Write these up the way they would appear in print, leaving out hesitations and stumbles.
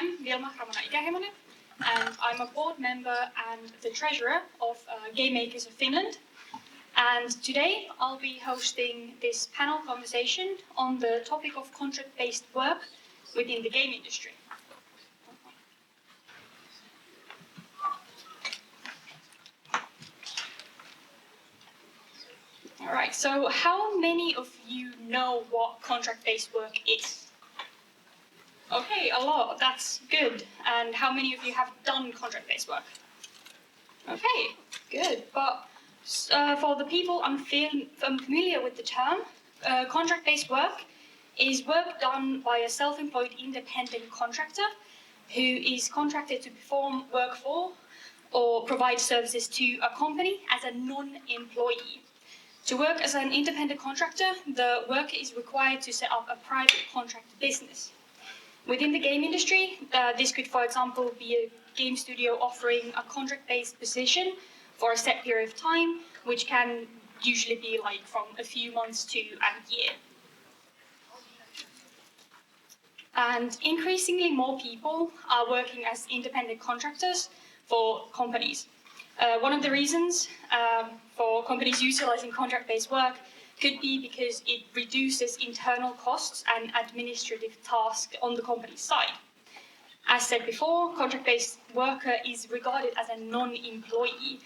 I'm Vilma Ramana-Ikähemonen, and I'm a board member and the treasurer of Game Makers of Finland. And today I'll be hosting this panel conversation on the topic of contract-based work within the game industry. All right, so how many of you know what contract-based work is? Okay, a lot, that's good. And how many of you have done contract-based work? Okay, good. But for the people unfamiliar with the term, contract-based work is work done by a self-employed independent contractor who is contracted to perform work for or provide services to a company as a non-employee. To work as an independent contractor, the worker is required to set up a private contract business. Within the game industry, this could, for example, be a game studio offering a contract-based position for a set period of time, which can usually be like from a few months to a year. And increasingly more people are working as independent contractors for companies. One of the reasons for companies utilizing contract-based work could be because it reduces internal costs and administrative tasks on the company's side. As said before, contract-based worker is regarded as a non-employee,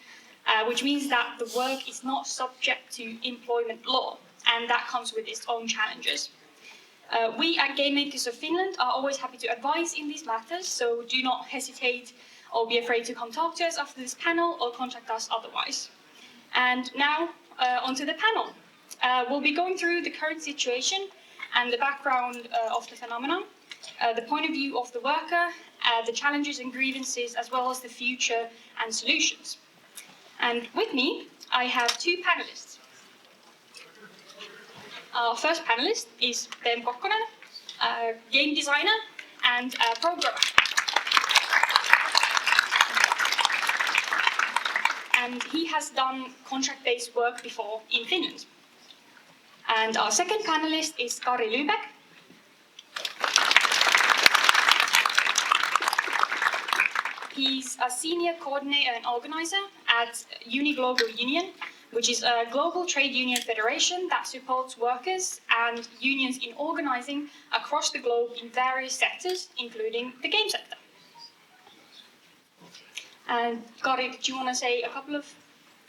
which means that the work is not subject to employment law, and that comes with its own challenges. We at Game Makers of Finland are always happy to advise in these matters, so do not hesitate or be afraid to come talk to us after this panel or contact us otherwise. And now, onto the panel. We'll be going through the current situation and the background of the phenomenon, the point of view of the worker, the challenges and grievances, as well as the future and solutions. And with me, I have two panelists. Our first panelist is Ben Kokkonen, a game designer and a programmer. And he has done contract-based work before in Finland. And our second panelist is Kari Lübeck. He's a senior coordinator and organizer at Uniglobal Union, which is a global trade union federation that supports workers and unions in organizing across the globe in various sectors, including the game sector. And Kari, did you want to say a couple of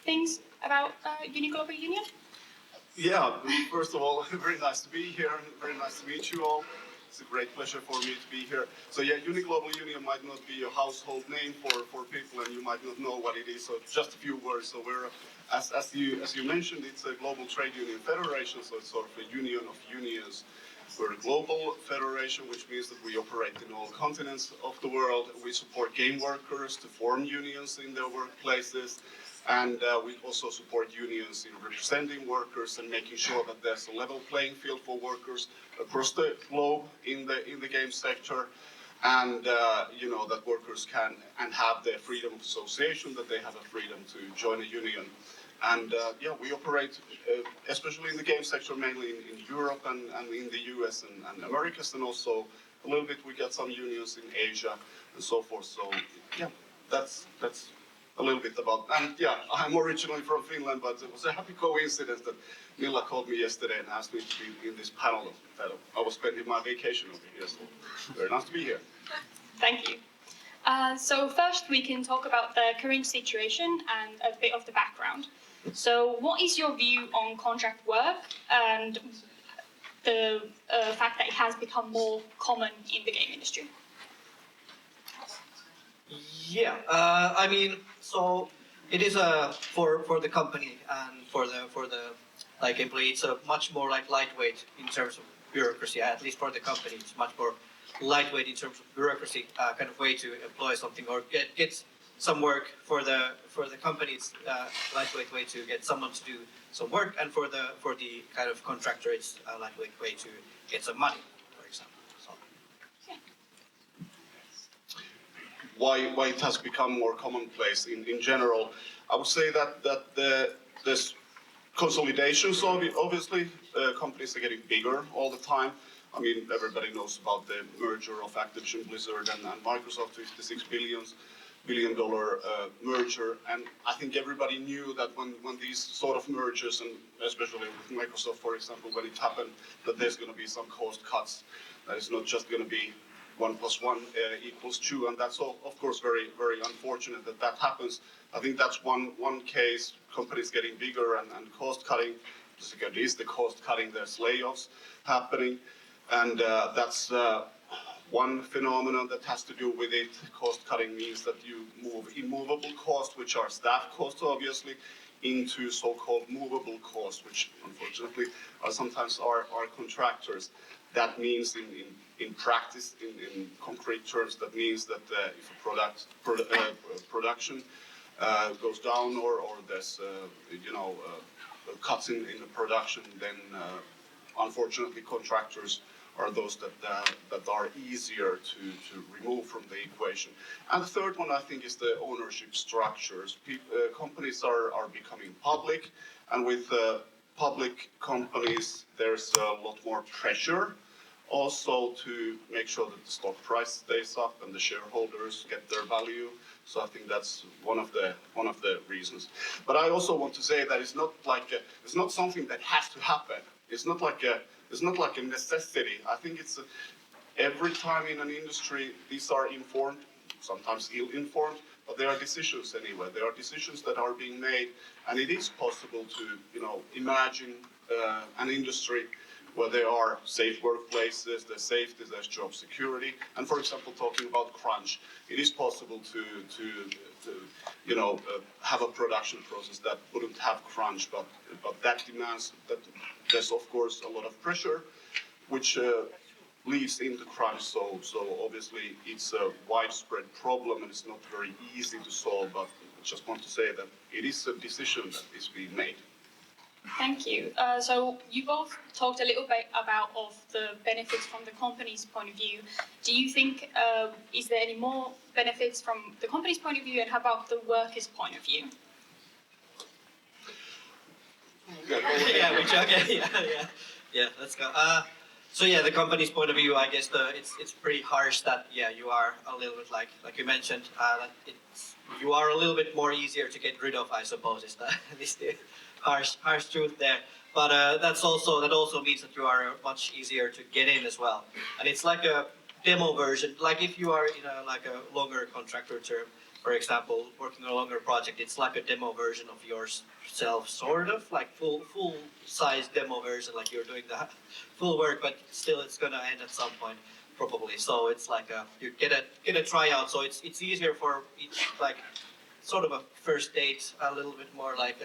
things about Uniglobal Union? Yeah, first of all, very nice to be here, very nice to meet you all. It's a great pleasure for me to be here. So yeah, Uniglobal Union might not be a household name for people, and you might not know what it is, so just a few words. So we're, as you mentioned, it's a global trade union federation, so it's sort of a union of unions. We're a global federation, which means that we operate in all continents of the world. We support game workers to form unions in their workplaces. And we also support unions in representing workers and making sure that there's a level playing field for workers across the globe in the game sector, and that workers can and have their freedom of association, that they have a freedom to join a union. And we operate, especially in the game sector, mainly in Europe and in the US and Americas, and also a little bit we get some unions in Asia and so forth. So yeah, that's a little bit about. And yeah, I'm originally from Finland, but it was a happy coincidence that Milla called me yesterday and asked me to be in this panel that I was spending my vacation over here. So very nice to be here. Thank you. So first we can talk about the current situation and a bit of the background. So what is your view on contract work and the fact that it has become more common in the game industry? Yeah, I mean, so it is for the company and for the like employee, it's a much more like lightweight in terms of bureaucracy. At least for the company, it's much more lightweight in terms of bureaucracy, kind of way to employ something or get some work for the company. It's lightweight way to get someone to do some work, and for the kind of contractor, it's a lightweight way to get some money, for example. So. Why it has become more commonplace in general? I would say that there's consolidations. Obviously, companies are getting bigger all the time. I mean, everybody knows about the merger of Activision Blizzard and Microsoft, $56 billion merger. And I think everybody knew that when these sort of mergers, and especially with Microsoft, for example, when it happened, that there's going to be some cost cuts. That it's not just going to be 1 + 1 = 2, and that's of course very, very unfortunate that happens. I think that's one case, companies getting bigger and cost cutting. The second is the cost cutting, there's layoffs happening, and that's one phenomenon that has to do with it. Cost cutting means that you move immovable costs, which are staff costs obviously, into so-called movable costs, which unfortunately are sometimes are contractors. That means in practice, in concrete terms, that means that if a production goes down or there's cuts in the production, then unfortunately contractors are those that are easier to remove from the equation. And the third one, I think, is the ownership structures. Companies are becoming public, and with public companies, there's a lot more pressure also to make sure that the stock price stays up and the shareholders get their value. So I think that's one of the reasons. But I also want to say that it's not something that has to happen. It's not like a necessity. I think it's every time in an industry, these are informed, sometimes ill-informed, but there are decisions anyway. There are decisions that are being made, and it is possible to imagine an industry where there are safe workplaces, there's safety, there's job security, and for example, talking about crunch, it is possible to have a production process that wouldn't have crunch, but that demands that there's of course a lot of pressure, which leads into crunch. So obviously it's a widespread problem and it's not very easy to solve. But I just want to say that it is a decision that is being made. Thank you. So you both talked a little bit about the benefits from the company's point of view. Do you think, is there any more benefits from the company's point of view, and how about the workers' point of view? Let's go. So the company's point of view, I guess it's pretty harsh that you are a little bit like you mentioned that you are a little bit more easier to get rid of, I suppose, is the harsh truth there. But that also means that you are much easier to get in as well. And it's like a demo version. Like if you are in a longer contractor term, for example, working on a longer project, it's like a demo version of yourself, sort of like full size demo version, like you're doing the full work, but still it's gonna end at some point probably. So it's like you get a tryout. So it's easier for each, like sort of a first date, a little bit more like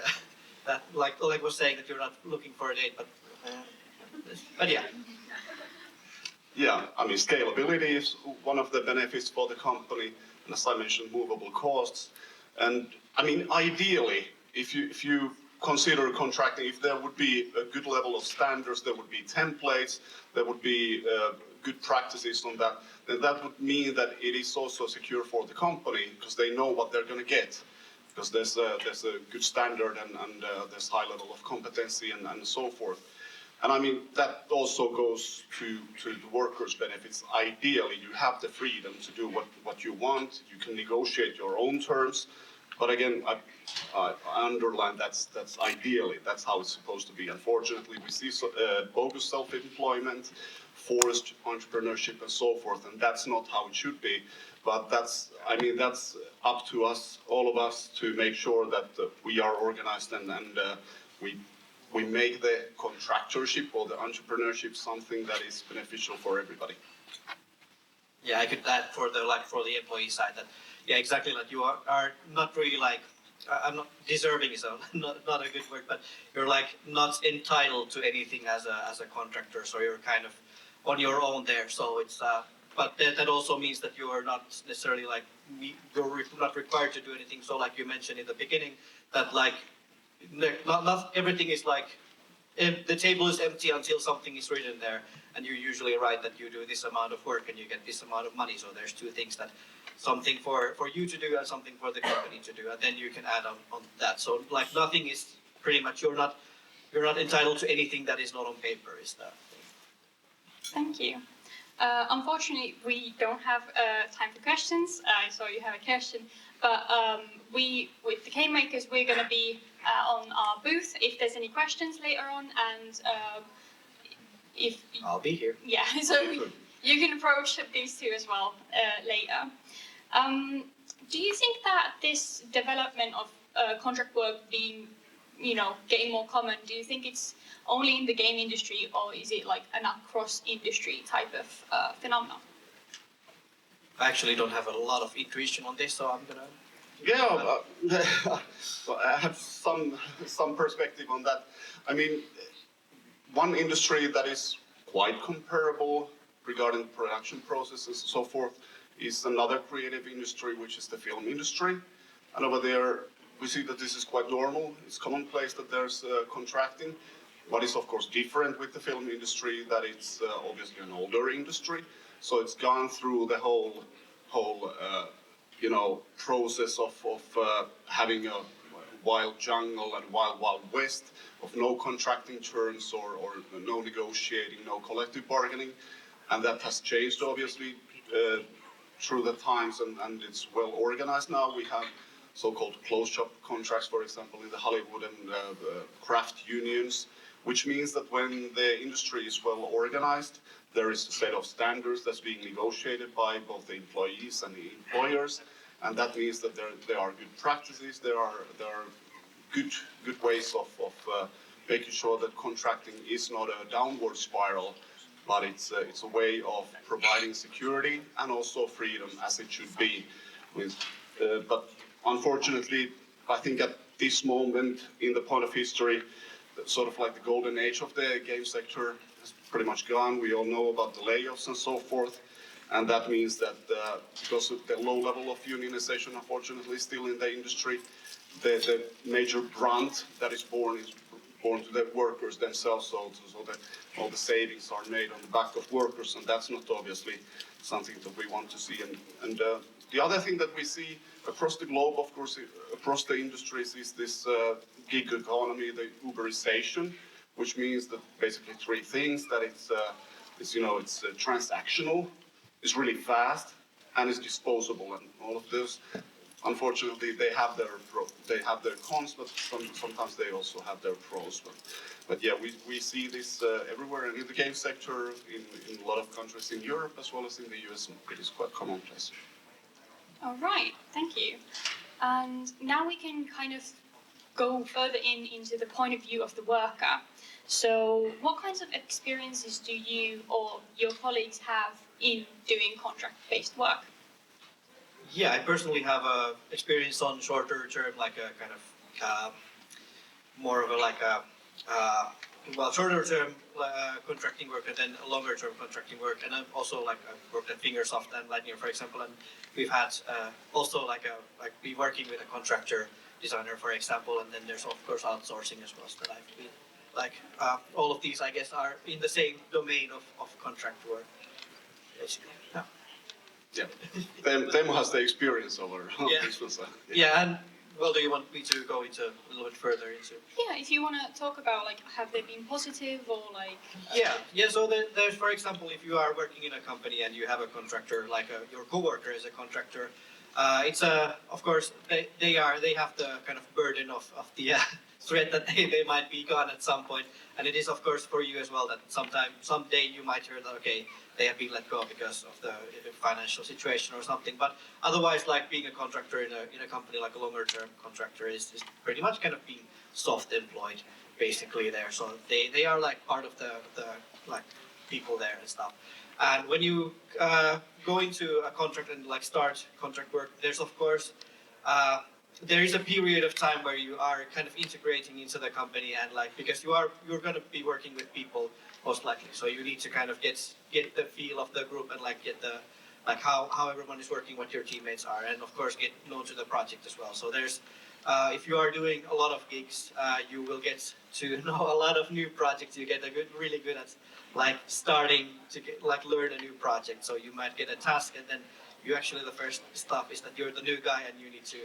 that. Like Oleg was saying, that you're not looking for a date, but yeah. Yeah, I mean, scalability is one of the benefits for the company, and as I mentioned, movable costs. And I mean, ideally, if you consider contracting, if there would be a good level of standards, there would be templates, there would be good practices on that, then that would mean that it is also secure for the company, because they know what they're going to get, because there's a good standard and there's high level of competency and so forth. And I mean, that also goes to the workers' benefits. Ideally, you have the freedom to do what you want. You can negotiate your own terms. But again, I underline that's ideally, that's how it's supposed to be. Unfortunately, we see bogus self-employment, forced entrepreneurship, and so forth, and that's not how it should be. But that's up to us, all of us, to make sure that we are organized and we make the contractorship or the entrepreneurship something that is beneficial for everybody. Yeah, I could add for the employee side that exactly, like you are not really like I'm not deserving is not a good word, but you're like not entitled to anything as a contractor, so you're kind of on your own there. So it's but that also means that you are not necessarily like you're not required to do anything. So like you mentioned in the beginning, that like not everything is like the table is empty until something is written there, and you usually write that you do this amount of work and you get this amount of money. So there's two things, that something for you to do and something for the company to do, and then you can add on that. So like nothing is pretty much you're not entitled to anything that is not on paper, is that thing. Thank you. Unfortunately, we don't have time for questions. I saw you have a question, but we, with the Cane Makers, we're going to be on our booth if there's any questions later on, and if I'll be here. yeah, so you can approach these two as well later. Do you think that this development of contract work being, getting more common, do you think it's only in the game industry, or is it like an across industry type of phenomenon? I actually don't have a lot of intuition on this, so I'm gonna. Yeah, well, I have some perspective on that. I mean, one industry that is quite comparable regarding production processes and so forth is another creative industry, which is the film industry. And over there, we see that this is quite normal. It's commonplace that there's contracting. What is of course different with the film industry that it's obviously an older industry, so it's gone through the whole process of having a wild jungle and wild west of no contracting terms or no negotiating, no collective bargaining, and that has changed obviously through the times, and it's well organized now. We have so-called closed shop contracts, for example, in the Hollywood and craft unions, which means that when the industry is well organized, there is a set of standards that's being negotiated by both the employees and the employers, and that means that there are good practices, there are good ways of making sure that contracting is not a downward spiral, but it's a way of providing security and also freedom as it should be. But unfortunately, I think at this moment in the point of history, sort of like the golden age of the game sector has pretty much gone. We all know about the layoffs and so forth, and that means that because of the low level of unionization, unfortunately, still in the industry, the major brunt that is born to the workers themselves, so that all the savings are made on the back of workers, and that's not obviously something that we want to see. And the other thing that we see across the globe, of course, across the industries, is this gig economy, the Uberization, which means that basically three things: that it's transactional, it's really fast, and it's disposable. And all of those, unfortunately, they have their cons, but sometimes they also have their pros. But yeah, we see this everywhere, and in the game sector, in a lot of countries in Europe as well as in the US, it is quite commonplace. All right, thank you. And now we can kind of go further into the point of view of the worker. So what kinds of experiences do you or your colleagues have in doing contract-based work? Yeah, I personally have experience on shorter term, like a kind of more of shorter term contracting work, and then longer term contracting work. And I've also I've worked at Fingersoft and Lightyear, for example, and we've had also be working with a contractor designer, for example, and then there's of course outsourcing as well. So that I've been all of these, I guess, are in the same domain of contract work, basically. Yeah. Yeah, Teemu has the experience over this one. Yeah, and well, do you want me to go into a little bit further into? Yeah, if you want to talk about have they been positive or Yeah. So there's, for example, if you are working in a company and you have a contractor, your coworker is a contractor, it's of course they have the kind of burden of the threat that they might be gone at some point, and it is of course for you as well that someday you might hear that they have been let go because of the financial situation or something. But otherwise, being a contractor in a company like a longer term contractor is pretty much kind of being soft employed basically there. So they are part of the people there and stuff. And when you go into a contract and start contract work, there's of course there is a period of time where you are kind of integrating into the company, and because you're going to be working with people most likely, so you need to kind of get the feel of the group and get the how everyone is working, what your teammates are, and of course get known to the project as well. So there's if you are doing a lot of gigs, you will get to know a lot of new projects. You get really good at starting to learn a new project. So you might get a task, and then you actually, the first stuff is that you're the new guy and you need to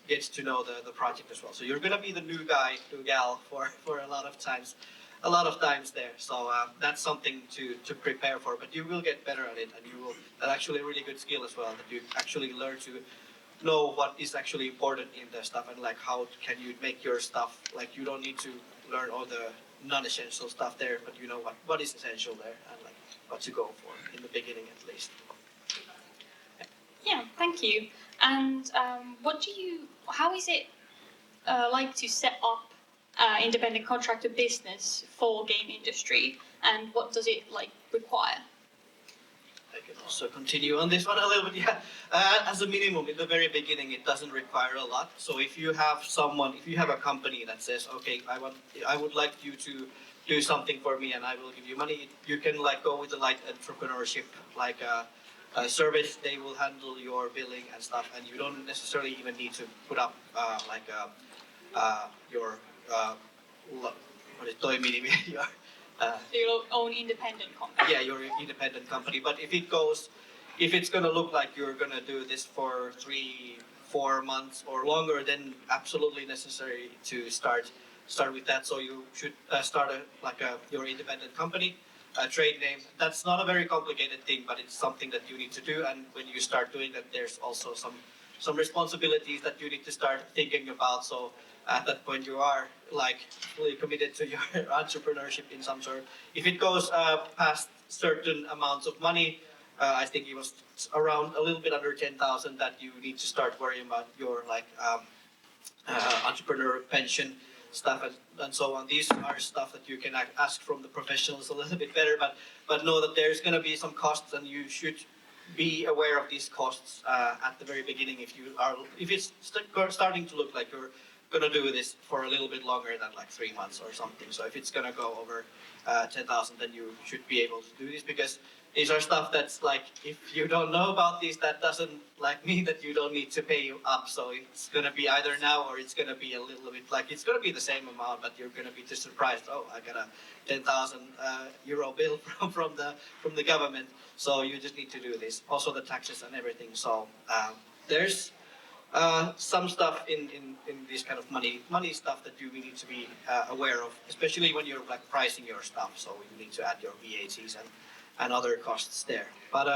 get to know the project as well. So you're gonna be the new guy, new gal for a lot of times. a lot of times there. So that's something to prepare for. But you will get better at it, and you will. That's actually a really good skill as well. That you actually learn to know what is actually important in the stuff, and like how can you make your stuff. Like you don't need to learn all the non-essential stuff there, but you know what is essential there, and like what to go for in the beginning at least. Yeah, thank you. And how is it like to set up independent contractor business for game industry, and what does it like require? I can also continue on this one a little bit. Yeah, as a minimum, in the very beginning, it doesn't require a lot. So if you have a company that says, okay, I would like you to do something for me, and I will give you money, you can like go with the light entrepreneurship, like a service. They will handle your billing and stuff, and you don't necessarily even need to put up your what is toiminimi, your Your own independent company. yeah, your independent company. But if it's gonna look like you're gonna do this for 3-4 months or longer, then absolutely necessary to start with that. So you should start your independent company, a trade name. That's not a very complicated thing, but it's something that you need to do. And when you start doing that, there's also some responsibilities that you need to start thinking about. So at that point, you are like fully committed to your entrepreneurship in some sort. If it goes past certain amounts of money, I think it was around a little bit under 10,000 that you need to start worrying about your entrepreneur pension stuff and so on. These are stuff that you can ask from the professionals a little bit better, but know that there's going to be some costs, and you should be aware of these costs at the very beginning. If it's starting to look like you're gonna do this for a little bit longer than like 3 months or something. So if it's gonna go over 10,000, then you should be able to do this, because these are stuff that's like, if you don't know about these, that doesn't like mean that you don't need to pay up. So it's gonna be either now or it's gonna be a little bit like, it's gonna be the same amount, but you're gonna be just surprised. Oh, I got a 10,000 euro bill from the government. So you just need to do this. Also the taxes and everything. So there's some stuff in this kind of money stuff that you need to be aware of, especially when you're like pricing your stuff. So you need to add your VATs and other costs there. But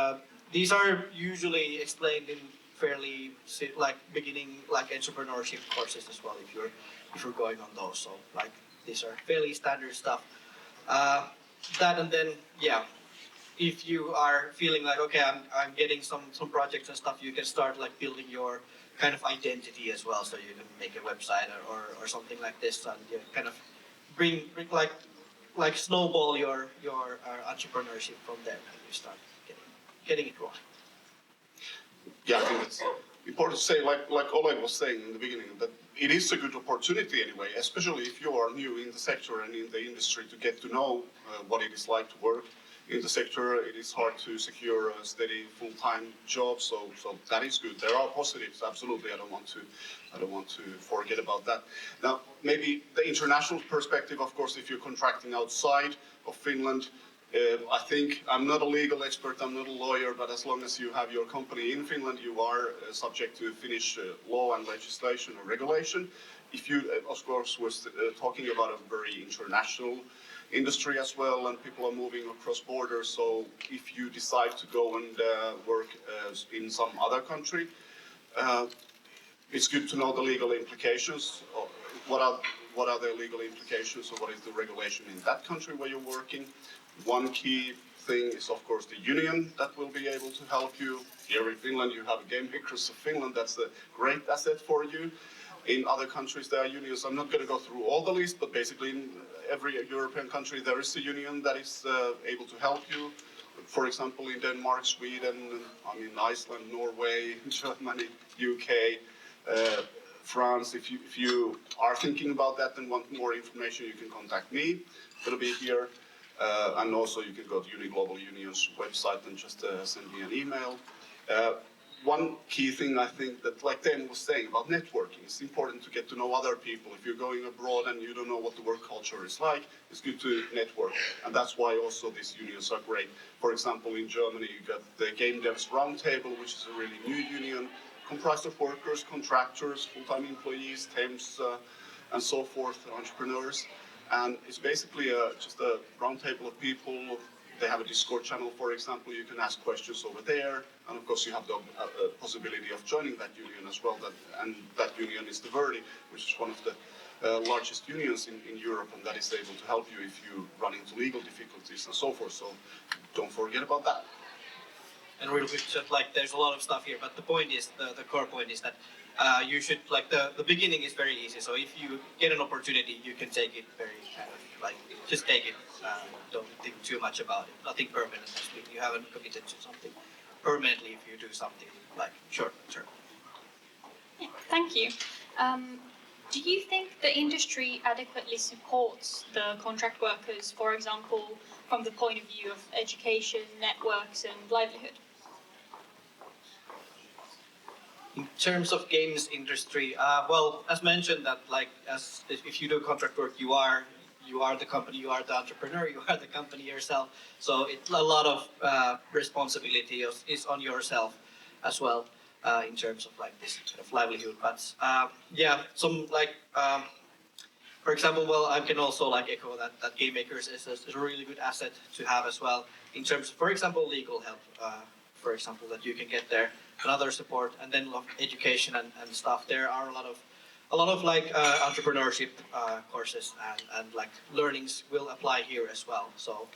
these are usually explained in fairly like beginning like entrepreneurship courses as well, if you're going on those. So like these are fairly standard stuff. That, and then yeah, if you are feeling like, okay, I'm getting some projects and stuff, you can start like building your kind of identity as well. So you can make a website or something like this, and you kind of bring like snowball your entrepreneurship from there, and you start getting it rolling. Yeah, I think it's important to say, like Oleg was saying in the beginning, that it is a good opportunity anyway, especially if you are new in the sector and in the industry, to get to know what it is like to work in the sector. It is hard to secure a steady full-time job, so that is good. There are positives, absolutely. I don't want to forget about that. Now, maybe the international perspective, of course, if you're contracting outside of Finland, I think I'm not a legal expert, I'm not a lawyer, but as long as you have your company in Finland, you are subject to Finnish law and legislation or regulation. If you, of course, was talking about a very international industry as well, and people are moving across borders. So if you decide to go and work in some other country, it's good to know the legal implications. What are the legal implications, or what is the regulation in that country where you're working? One key thing is, of course, the union that will be able to help you. Here in Finland, you have Game Makers of Finland. That's a great asset for you. In other countries, there are unions. I'm not going to go through all the list, but basically in every European country, there is a union that is able to help you. For example, in Denmark, Sweden, Iceland, Norway, Germany, UK, France. If you are thinking about that and want more information, you can contact me. I'm going to be here. And also you can go to Uniglobal Union's website and just send me an email. One key thing I think that, like Dan was saying about networking, it's important to get to know other people. If you're going abroad and you don't know what the work culture is like, it's good to network. And that's why also these unions are great. For example, in Germany, you got the Game Devs Roundtable, which is a really new union, comprised of workers, contractors, full-time employees, temps, and so forth, entrepreneurs. And it's basically just a round table of people. They have a Discord channel, for example. You can ask questions over there. And of course, you have the possibility of joining that union as well. And that union is the Verdi, which is one of the largest unions in Europe, and that is able to help you if you run into legal difficulties and so forth. So don't forget about that. And real quick, just like there's a lot of stuff here, but the point is, the core point is that you should, like the beginning is very easy. So if you get an opportunity, you can take it very kind of like, just take it. Don't think too much about it. Nothing permanent. You haven't committed to something permanently if you do something like short term. Yeah, thank you. Do you think the industry adequately supports the contract workers, for example, from the point of view of education, networks, and livelihood? In terms of games industry, well, as mentioned, that like as if you do contract work, you are the company, you are the entrepreneur, you are the company yourself. So it's a lot of responsibility is on yourself as well in terms of like this kind of livelihood. But yeah, some like for example, well, I can also like echo that Game Makers is a really good asset to have as well in terms of, for example, legal help. For example, that you can get there, and other support, and then education and stuff. There are a lot of like entrepreneurship courses and like learnings will apply here as well. So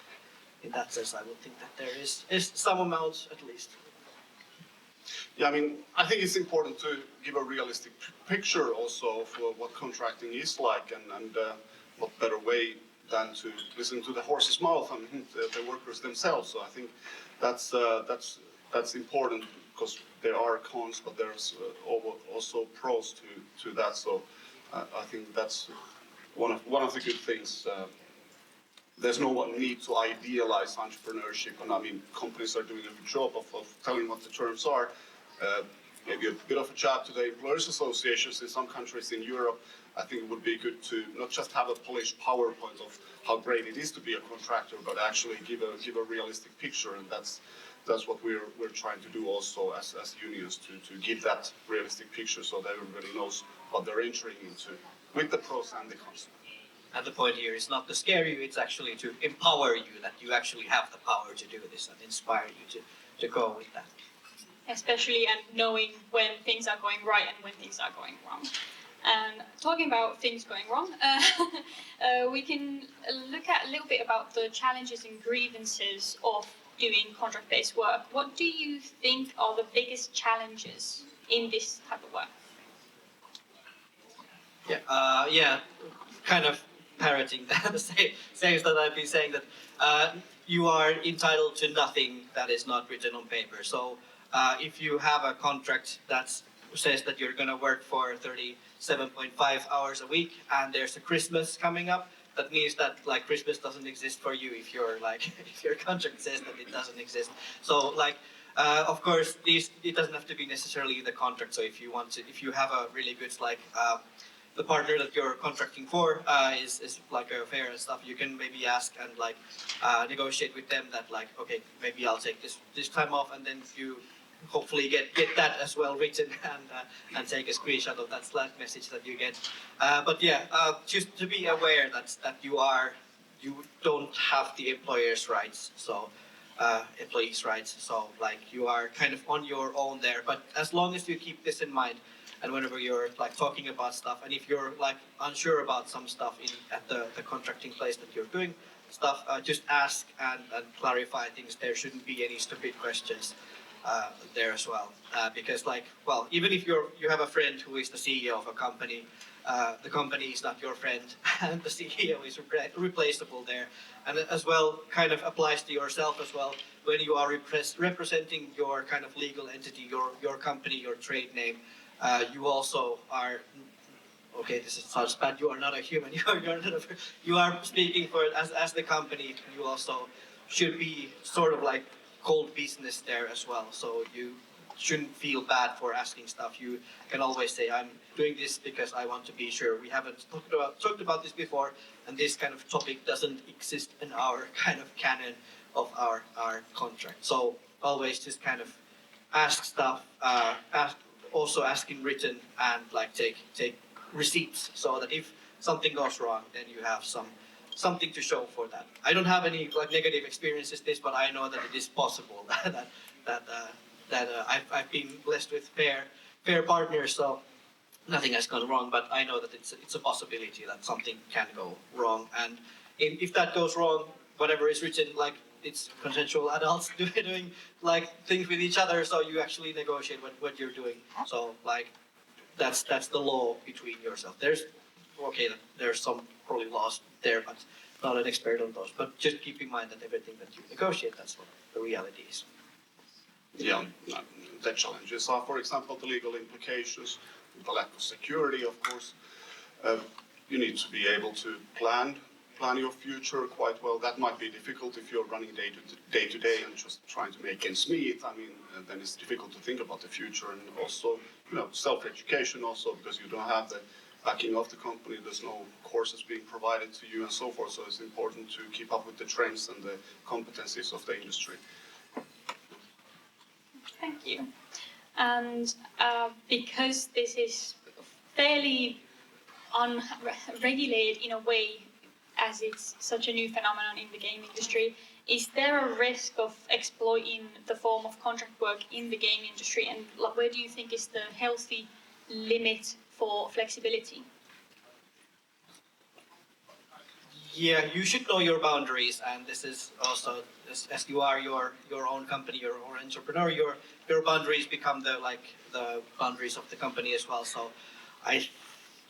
in that sense, I would think that there is some amount at least. Yeah, I mean, I think it's important to give a realistic picture also of what contracting is like, and what better way than to listen to the horse's mouth and the workers themselves. So I think that's important because there are cons, but there's also pros to that. So I think that's one of the good things. There's no need to idealize entrepreneurship, and I mean companies are doing a good job of telling what the terms are. Maybe a bit of a jab to the employers' associations in some countries in Europe. I think it would be good to not just have a polished PowerPoint of how great it is to be a contractor, but actually give a realistic picture, and that's what we're trying to do also as unions to give that realistic picture so that everybody knows what they're entering into with the pros and the cons. And the point here is not to scare you; it's actually to empower you that you actually have the power to do this and inspire you to go with that. Especially and knowing when things are going right and when things are going wrong. And talking about things going wrong, we can look at a little bit about the challenges and grievances of doing contract-based work. What do you think are the biggest challenges in this type of work? Yeah, kind of parroting the sayings that I've been saying, that you are entitled to nothing that is not written on paper. So if you have a contract that says that you're going to work for 37.5 hours a week and there's a Christmas coming up, that means that like Christmas doesn't exist for you if you're like if your contract says that it doesn't exist. So like of course it doesn't have to be necessarily the contract. So if you have a really good like the partner that you're contracting for is like a fair and stuff, you can maybe ask and like negotiate with them that like, okay, maybe I'll take this time off, and then you hopefully get that as well written and take a screenshot of that Slack message that you get. But yeah, just to be aware that you don't have the employer's rights, so employees' rights. So like you are kind of on your own there. But as long as you keep this in mind, and whenever you're like talking about stuff, and if you're like unsure about some stuff at the contracting place that you're doing stuff, just ask and clarify things. There shouldn't be any stupid questions there as well, because like, well, even if you have a friend who is the CEO of a company, the company is not your friend, and the CEO is replaceable there, and as well kind of applies to yourself as well when you are representing your kind of legal entity, your company, your trade name. You also are, okay, this sounds bad, you are not a human, you are speaking for as the company. You also should be sort of like cold business there as well, so you shouldn't feel bad for asking stuff. You can always say, I'm doing this because I want to be sure. We haven't talked about this before, and this kind of topic doesn't exist in our kind of canon of our contract. So always just kind of ask stuff, also ask in written, and like take receipts, so that if something goes wrong, then you have some something to show for that. I don't have any like negative experiences this, but I know that it is possible that I've been blessed with fair partners, so nothing has gone wrong. But I know that it's a possibility that something can go wrong, and if that goes wrong, whatever is written, like it's consensual adults doing like things with each other, so you actually negotiate what you're doing. So like that's the law between yourself. There's some probably laws there, but not an expert on those. But just keep in mind that everything that you negotiate, that's what the reality is. Yeah, the challenges are, for example, the legal implications, the lack of security, of course. You need to be able to plan your future quite well. That might be difficult if you're running day to day and just trying to make ends meet. I mean, then it's difficult to think about the future, and also, self-education also, because you don't have the backing of the company. There's no courses being provided to you and so forth. So it's important to keep up with the trends and the competencies of the industry. Thank you. And because this is fairly unregulated in a way, as it's such a new phenomenon in the game industry, is there a risk of exploiting the form of contract work in the game industry? And where do you think is the healthy limit for flexibility? Yeah, you should know your boundaries, and this is also as you are your own company, your own entrepreneur, your boundaries become the boundaries of the company as well. So I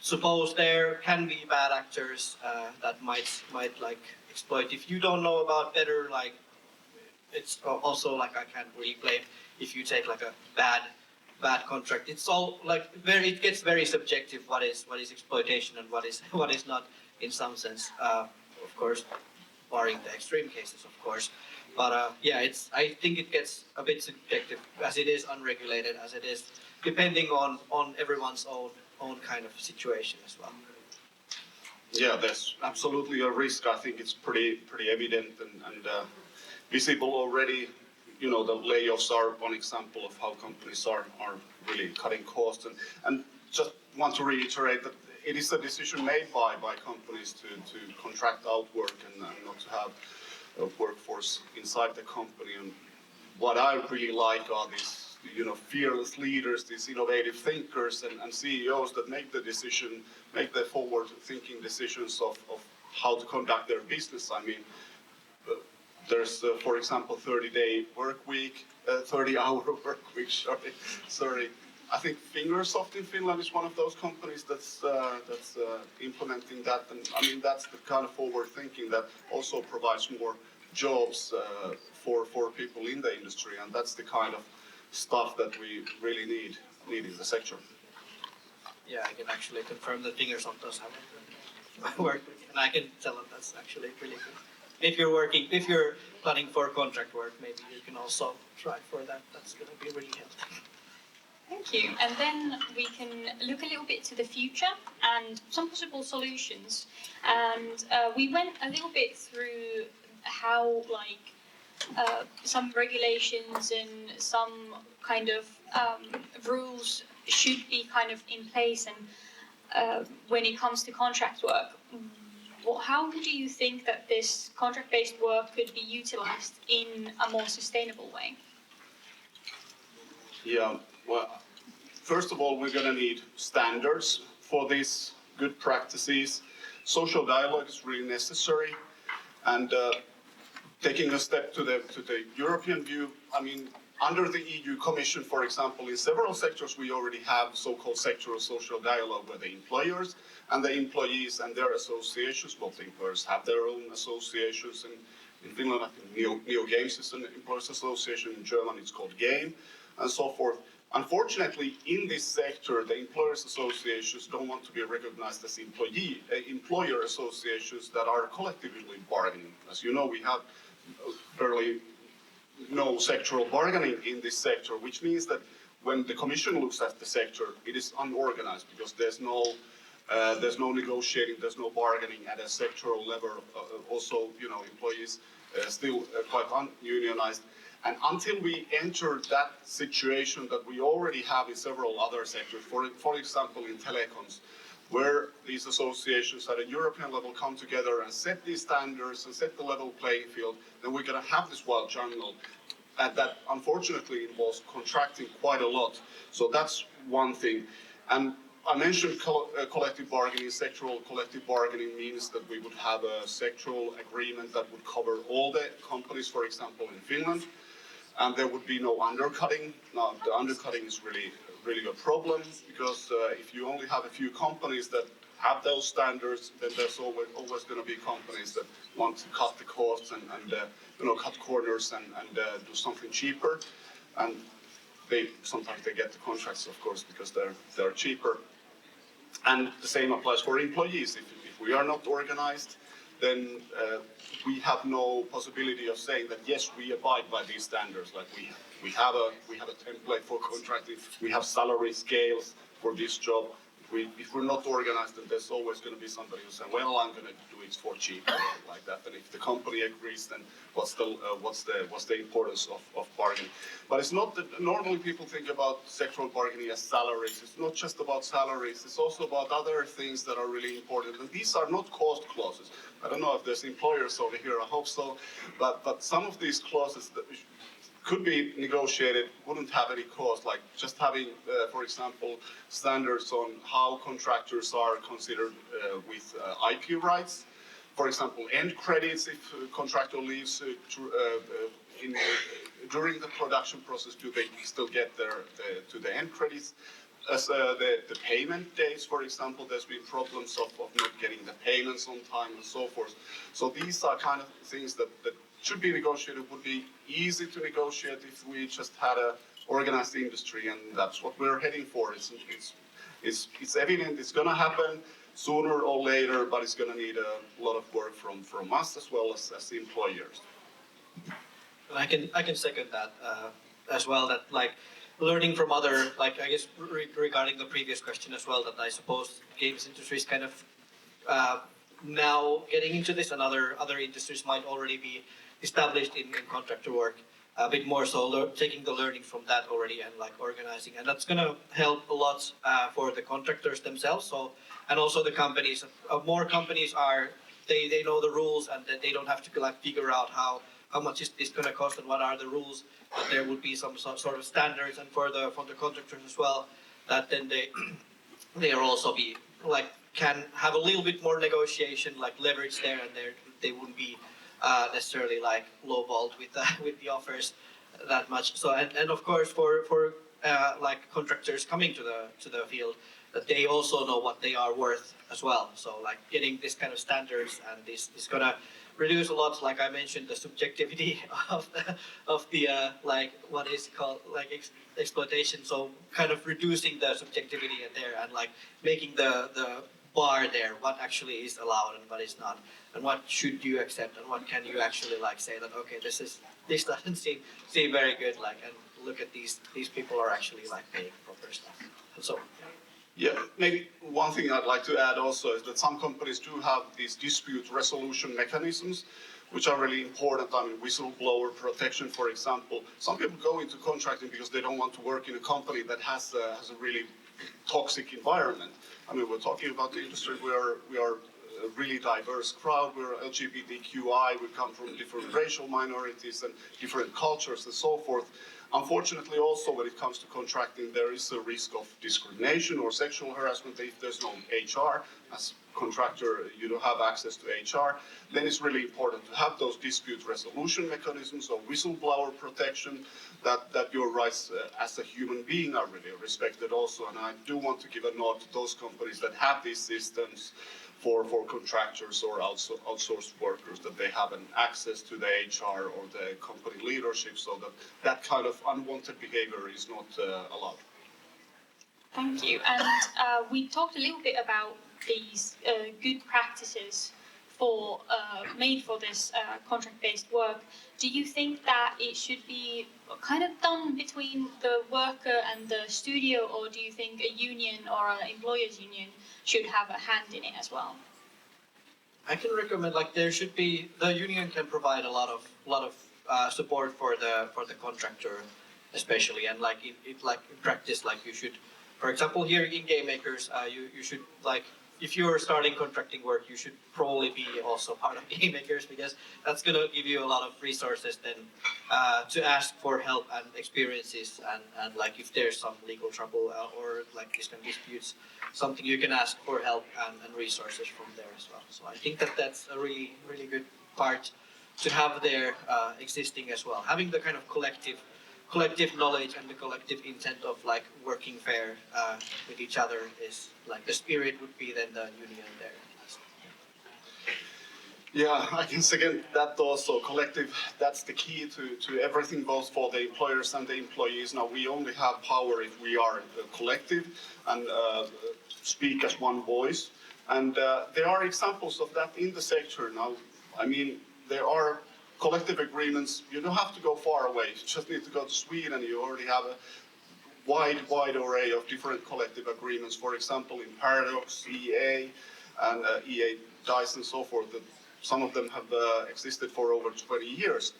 suppose there can be bad actors that might like exploit. If you don't know about better, like it's also like I can't really blame if you take like a bad contract. It's all like it gets very subjective. What is exploitation and what is not in some sense. Of course, barring the extreme cases, of course. But I think it gets a bit subjective as it is unregulated, as it is depending on everyone's own kind of situation as well. Yeah, there's absolutely a risk. I think it's pretty evident and visible already. The layoffs are one example of how companies are really cutting costs. And just want to reiterate that it is a decision made by companies to contract out work and not to have a workforce inside the company. And what I really like are these fearless leaders, these innovative thinkers and CEOs that make the forward-thinking decisions of how to conduct their business. I mean, there's, for example, 30-day work week, 30-hour work week, sorry. I think Fingersoft in Finland is one of those companies that's implementing that. And I mean, that's the kind of forward thinking that also provides more jobs for people in the industry. And that's the kind of stuff that we really need in the sector. Yeah, I can actually confirm that Fingersoft does have work, and I can tell them that's actually really good. If you're planning for contract work, maybe you can also try for that. That's going to be really helpful. Thank you. And then we can look a little bit to the future and some possible solutions. And we went a little bit through how some regulations and some kind of rules should be kind of in place, and when it comes to contract work, how do you think that this contract-based work could be utilized in a more sustainable way? Yeah, well, first of all, we're going to need standards for these good practices. Social dialogue is really necessary, and taking a step to the European view, I mean, under the EU Commission, for example, in several sectors we already have so-called sectoral social dialogue where the employers and the employees and their associations, both the employers have their own associations. In Finland, I think Neo Games is an employers association. In Germany, it's called GAME, and so forth. Unfortunately, in this sector, the employers associations don't want to be recognized as employer associations that are collectively bargaining. As you know, we have fairly no sectoral bargaining in this sector, which means that when the Commission looks at the sector, it is unorganized because there's no negotiating, there's no bargaining at a sectoral level. Also, employees still quite ununionized. And until we enter that situation that we already have in several other sectors, for example, in telecoms, where these associations at a European level come together and set these standards and set the level playing field, then we're going to have this wild jungle. And that unfortunately involves contracting quite a lot. So that's one thing. And I mentioned collective bargaining. Sectoral collective bargaining means that we would have a sectoral agreement that would cover all the companies, for example, in Finland. And there would be no undercutting. Now, the undercutting is really a problem because if you only have a few companies that have those standards, then there's always going to be companies that want to cut the costs and cut corners and do something cheaper. And sometimes they get the contracts, of course, because they're cheaper. And the same applies for employees. If we are not organized, then we have no possibility of saying that yes, we abide by these standards. Like we have a template for contracting. We have salary scales for this job. If we're not organized, then there's always going to be somebody who says, "Well, I'm going to do it for cheap," like that. And if the company agrees, then what's the importance of bargaining? But it's not that normally people think about sectoral bargaining as salaries. It's not just about salaries. It's also about other things that are really important. And these are not cost clauses. I don't know if there's employers over here. I hope so. But some of these clauses that could be negotiated, wouldn't have any cost, like just having, for example, standards on how contractors are considered with IP rights. For example, end credits, if a contractor leaves during the production process, do they still get to the end credits? As the payment dates, for example, there's been problems of not getting the payments on time and so forth. So these are kind of things that should be negotiated, would be easy to negotiate if we just had a organized industry, and that's what we're heading for. It's evident it's going to happen sooner or later, but it's going to need a lot of work from us as well as the employers. I can second that as well. That like learning from other, like I guess regarding the previous question as well, that I suppose games industry is kind of now getting into this, and other industries might already be established in contractor work a bit more, so taking the learning from that already and like organizing, and that's going to help a lot for the contractors themselves. So, and also the companies, more companies are they know the rules, and that they don't have to like figure out how much is this going to cost and what are the rules. But there would be some sort of standards, and for the contractors as well, that then they are also be like can have a little bit more negotiation, like leverage there, and they wouldn't be necessarily like lowballed with the offers that much. So and of course for like contractors coming to the field, that they also know what they are worth as well. So like getting this kind of standards, and this is gonna reduce a lot, like I mentioned, the subjectivity of the like what is called like exploitation. So kind of reducing the subjectivity there, and like making the bar there, what actually is allowed and what is not, and what should you accept and what can you actually like say that okay, this doesn't seem very good, like, and look at these people are actually like paying proper stuff and so on. Yeah, maybe one thing I'd like to add also is that some companies do have these dispute resolution mechanisms, which are really important. I mean, whistleblower protection, for example. Some people go into contracting because they don't want to work in a company that has a really toxic environment. I mean, we're talking about the industry where we are a really diverse crowd. We're LGBTQI. We come from different racial minorities and different cultures and so forth. Unfortunately, also when it comes to contracting, there is a risk of discrimination or sexual harassment if there's no HR. As contractor, you don't have access to HR. Then it's really important to have those dispute resolution mechanisms or whistleblower protection, that your rights as a human being are really respected also. And I do want to give a nod to those companies that have these systems for contractors or outsourced workers, that they have an access to the HR or the company leadership, so that kind of unwanted behavior is not allowed. Thank you. And we talked a little bit about these good practices made for this contract-based work. Do you think that it should be kind of done between the worker and the studio, or do you think a union or an employers' union should have a hand in it as well? I can recommend, like, there should be, the union can provide a lot of support for the contractor, especially, and like it like in practice, like you should, for example, here in Game Makers, you should like if you're starting contracting work, you should probably be also part of Game Makers, because that's going to give you a lot of resources then to ask for help and experiences, and like if there's some legal trouble or like these kind of disputes, something you can ask for help and resources from there as well. So I think that that's a really, really good part to have there existing as well. Having the kind of collective knowledge and the collective intent of like working fair with each other is like the spirit would be then the union there. Yeah, I can second that also. Collective, that's the key to everything, both for the employers and the employees. Now, we only have power if we are a collective and speak as one voice. And there are examples of that in the sector now. I mean, there are collective agreements. You don't have to go far away. You just need to go to Sweden. You already have a wide array of different collective agreements. For example, in Paradox, EA, and EA Dice and so forth. Some of them have existed for over 20 years.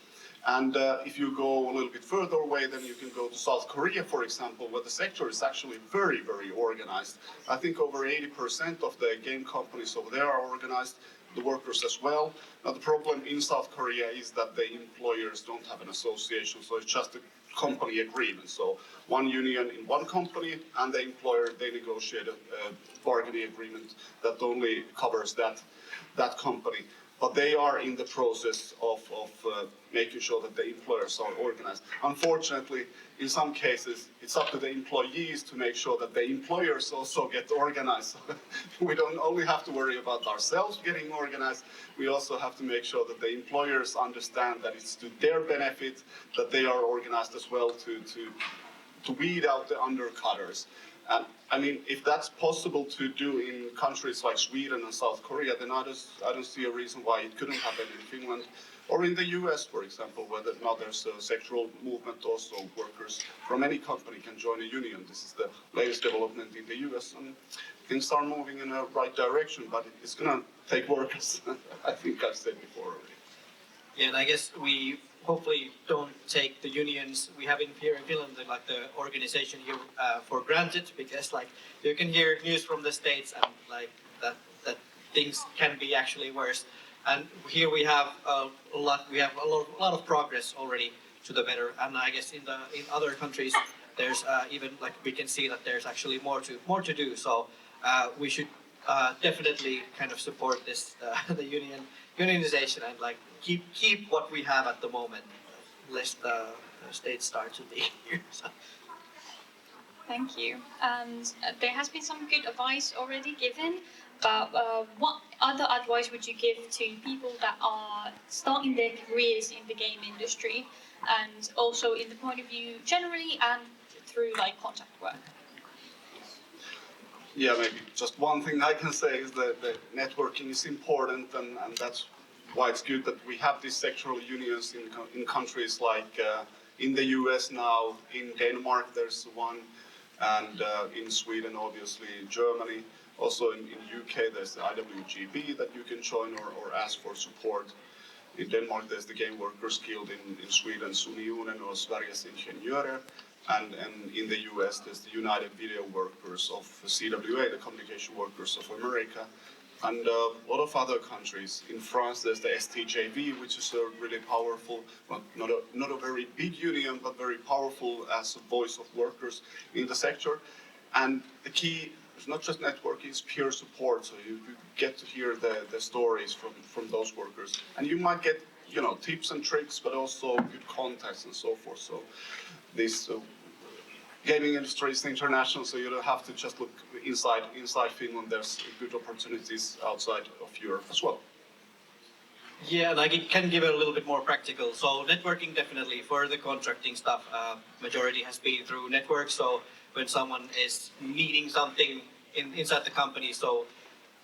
And if you go a little bit further away, then you can go to South Korea, for example, where the sector is actually very organized. I think over 80% of the game companies over there are organized, the workers as well. Now, the problem in South Korea is that the employers don't have an association, so it's just a company agreement. So one union in one company and the employer, they negotiate a bargaining agreement that only covers that company. But they are in the process of making sure that the employers are organized. Unfortunately, in some cases, it's up to the employees to make sure that the employers also get organized. We don't only have to worry about ourselves getting organized, we also have to make sure that the employers understand that it's to their benefit that they are organized as well to weed out the undercutters. I mean, if that's possible to do in countries like Sweden and South Korea, then I don't see a reason why it couldn't happen in Finland or in the US, for example, where now there's a sectoral movement also. Workers from any company can join a union. This is the latest development in the US, and things are moving in a right direction, but it's going to take work, as I think I've said before already. Yeah, and I guess we hopefully don't take the unions we have here in Finland, like the organization here, for granted, because like you can hear news from the States and like that things can be actually worse. And here we have a lot of progress already to the better. And I guess in other countries there's even like we can see that there's actually more to do. So we should definitely kind of support this the unionization and like keep what we have at the moment, lest the states start to leave here. So. Thank you. And there has been some good advice already given, but what other advice would you give to people that are starting their careers in the game industry, and also in the point of view generally and through like contract work? Yeah, maybe just one thing I can say is that the networking is important, and that's why it's good that we have these sectoral unions in countries like in the US now, in Denmark there's one, and in Sweden, obviously, Germany. Also in UK there's the IWGB that you can join or ask for support. In Denmark there's the Game Workers Guild, in Sweden Unionen or Sveriges Ingenjörer. And in the US, there's the United Video Workers of CWA, the Communication Workers of America, and a lot of other countries. In France, there's the STJV, which is a really powerful, well, not a very big union, but very powerful as a voice of workers in the sector. And the key is not just networking, it's peer support. So you get to hear the stories from those workers. And you might get tips and tricks, but also good contacts and so forth. So this gaming industry is international, so you don't have to just look inside Finland. There's good opportunities outside of Europe as well. Yeah, like it can give it a little bit more practical. So networking definitely for the contracting stuff, majority has been through networks. So when someone is needing something inside the company, so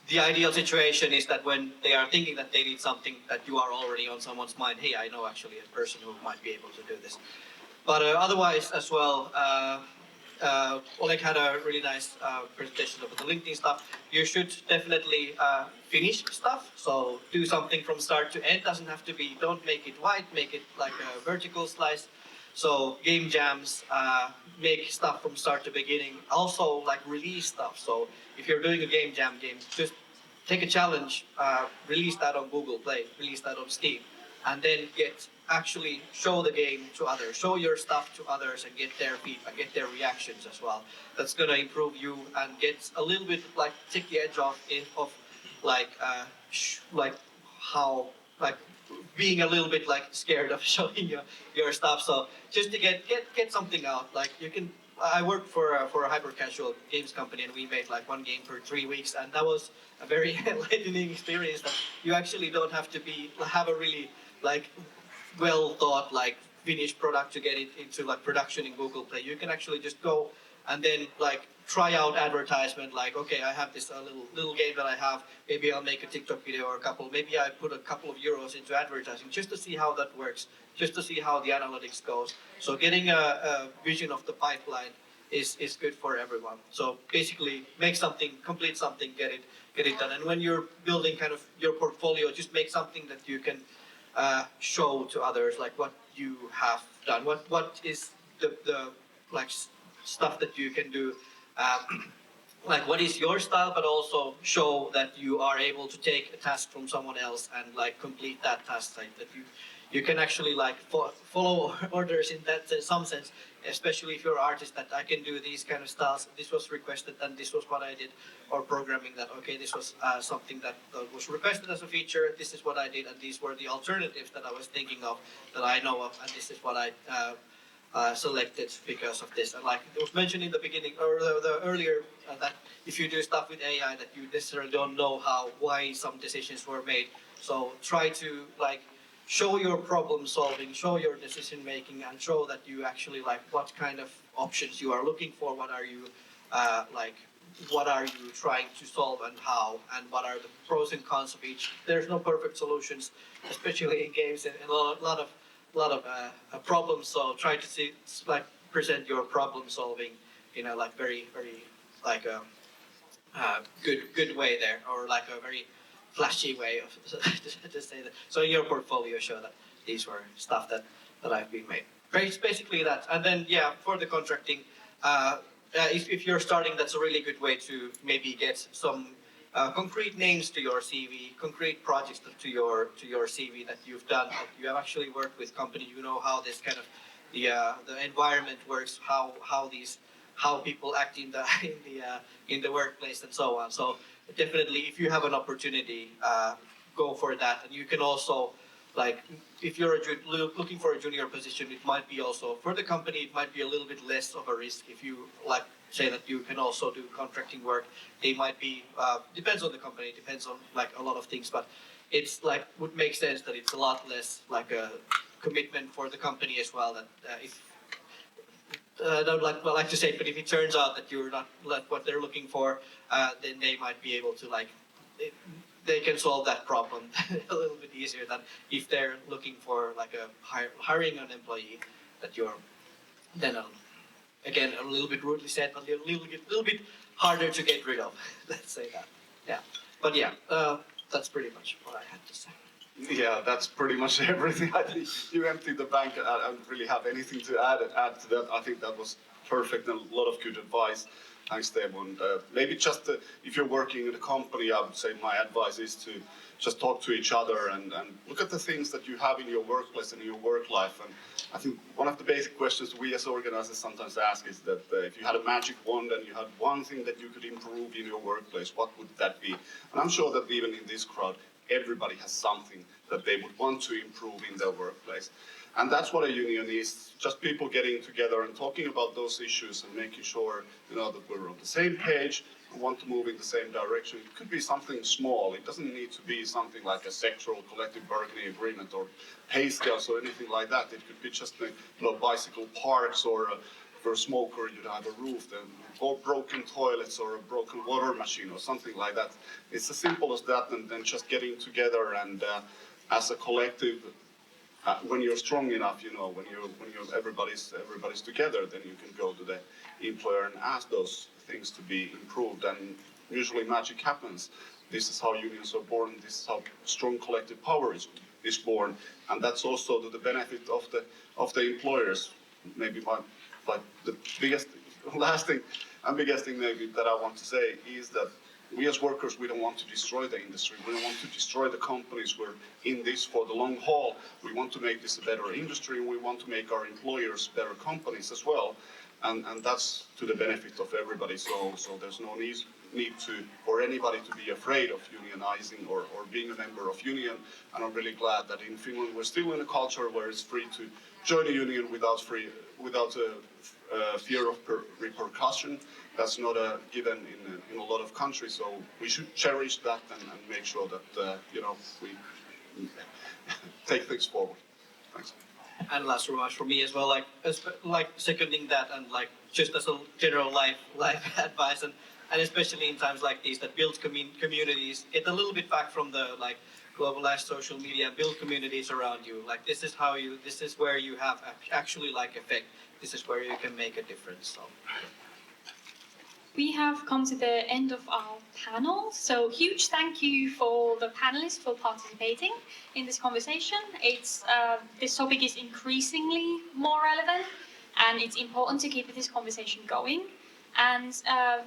the ideal situation is that when they are thinking that they need something, that you are already on someone's mind. Hey, I know actually a person who might be able to do this. But otherwise as well, Oleg had a really nice presentation about the LinkedIn stuff. You should definitely finish stuff. So do something from start to end. Doesn't have to be, don't make it white, make it like a vertical slice. So game jams, make stuff from start to beginning. Also like release stuff. So if you're doing a game jam game, just take a challenge, release that on Google Play, release that on Steam, and then actually show the game to others, show your stuff to others, and get their feedback, get their reactions as well. That's gonna improve you and get a little bit like take the edge off of like like how like being a little bit like scared of showing your stuff. So just to get something out, like you can. I worked for a hyper casual games company, and we made like one game per 3 weeks, and that was a very enlightening experience. That you actually don't have to have a really like well thought like finished product to get it into like production in Google Play. You can actually just go and then like try out advertisement. Like, okay, I have this little game that I have. Maybe I'll make a TikTok video or a couple. Maybe I put a couple of euros into advertising just to see how that works, just to see how the analytics goes. So getting a vision of the pipeline is good for everyone. So basically, make something, complete something, get it done. And when you're building kind of your portfolio, just make something that you can show to others, like what you have done, what is the like stuff that you can do, like what is your style, but also show that you are able to take a task from someone else and like complete that task, like that you can actually like follow orders in that some sense, especially if you're an artist, that I can do these kind of styles. This was requested and this was what I did, or programming that, okay, this was something that was requested as a feature, this is what I did, and these were the alternatives that I was thinking of, that I know of, and this is what I selected because of this. And like it was mentioned in the beginning, or the earlier, that if you do stuff with AI that you necessarily don't know why some decisions were made. So try to like show your problem solving, show your decision making, and show that you actually like what kind of options you are looking for, what are you what are you trying to solve and how, and what are the pros and cons of each. There's no perfect solutions, especially in games, and a lot of problems. So try to see like present your problem solving in a like very like a good way there, or like a very flashy way of to say that. So in your portfolio, show that these were stuff that I've been made. Basically that, and then yeah, for the contracting, if you're starting, that's a really good way to maybe get some concrete names to your CV, concrete projects to your CV that you've done. That you have actually worked with company. You know how this kind of the environment works, how people act in the workplace and so on. So definitely, if you have an opportunity, go for that. And you can also, like, if you're looking for a junior position, it might be also for the company. It might be a little bit less of a risk if you like say that you can also do contracting work. They might be depends on the company, depends on like a lot of things, but it's like would make sense that it's a lot less like a commitment for the company as well. That if I don't like to say it, but if it turns out that you're not like what they're looking for, then they might be able to like they can solve that problem a little bit easier than if they're looking for like a hiring an employee that you're then again a little bit rudely said, but a little bit harder to get rid of. Let's say that. Yeah, but yeah, that's pretty much what I had to say. Yeah, that's pretty much everything. I think you emptied the bank. I don't really have anything to add to that. I think that was perfect and a lot of good advice. Thanks, Teemu. And maybe just if you're working in a company, I would say my advice is to just talk to each other and look at the things that you have in your workplace and in your work life. And I think one of the basic questions we as organizers sometimes ask is that if you had a magic wand and you had one thing that you could improve in your workplace, what would that be? And I'm sure that even in this crowd, everybody has something that they would want to improve in their workplace. And that's what a union is, just people getting together and talking about those issues and making sure that we're on the same page and want to move in the same direction. It could be something small. It doesn't need to be something like a sectoral collective bargaining agreement or pay scales or anything like that. It could be just bicycle parks, or for a smoker you'd have a roof, or broken toilets or a broken water machine or something like that. It's as simple as that, and then just getting together and as a collective. When you're strong enough, when you're everybody's together, then you can go to the employer and ask those things to be improved, and usually magic happens. This is how unions are born. This is how strong collective power is born, and that's also to the benefit of the employers. maybe the last thing and biggest thing maybe that I want to say is that we as workers, we don't want to destroy the industry. We don't want to destroy the companies. We're in this for the long haul. We want to make this a better industry, and we want to make our employers better companies as well. And that's to the benefit of everybody. So there's no need for anybody to be afraid of unionizing or being a member of union. And I'm really glad that in Finland we're still in a culture where it's free to join a union without a fear of repercussion. That's not a given in a lot of countries. So we should cherish that and make sure that we take things forward. Thanks. And last remarks from me as well, like seconding that, and like just as a general life advice, and especially in times like these that build communities. Get a little bit back from the like globalized social media. Build communities around you. Like this is where you have actually like effect. This is where you can make a difference. So. We have come to the end of our panel, so huge thank you for the panelists for participating in this conversation. This topic is increasingly more relevant, and it's important to keep this conversation going. And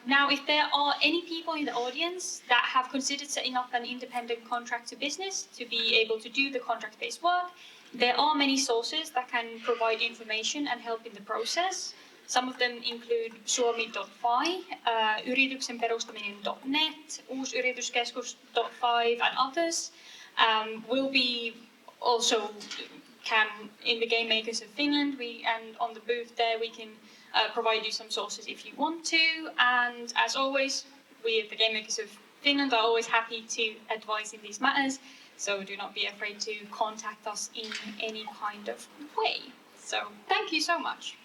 now, if there are any people in the audience that have considered setting up an independent contractor business to be able to do the contract-based work, there are many sources that can provide information and help in the process. Some of them include suomi.fi, yrityksen perustaminen.net, uusyrityskeskus.fi, and others. Will be also in the Game Makers of Finland, and on the booth there we can provide you some sources if you want to. And as always, we at the Game Makers of Finland are always happy to advise in these matters, so do not be afraid to contact us in any kind of way. So thank you so much.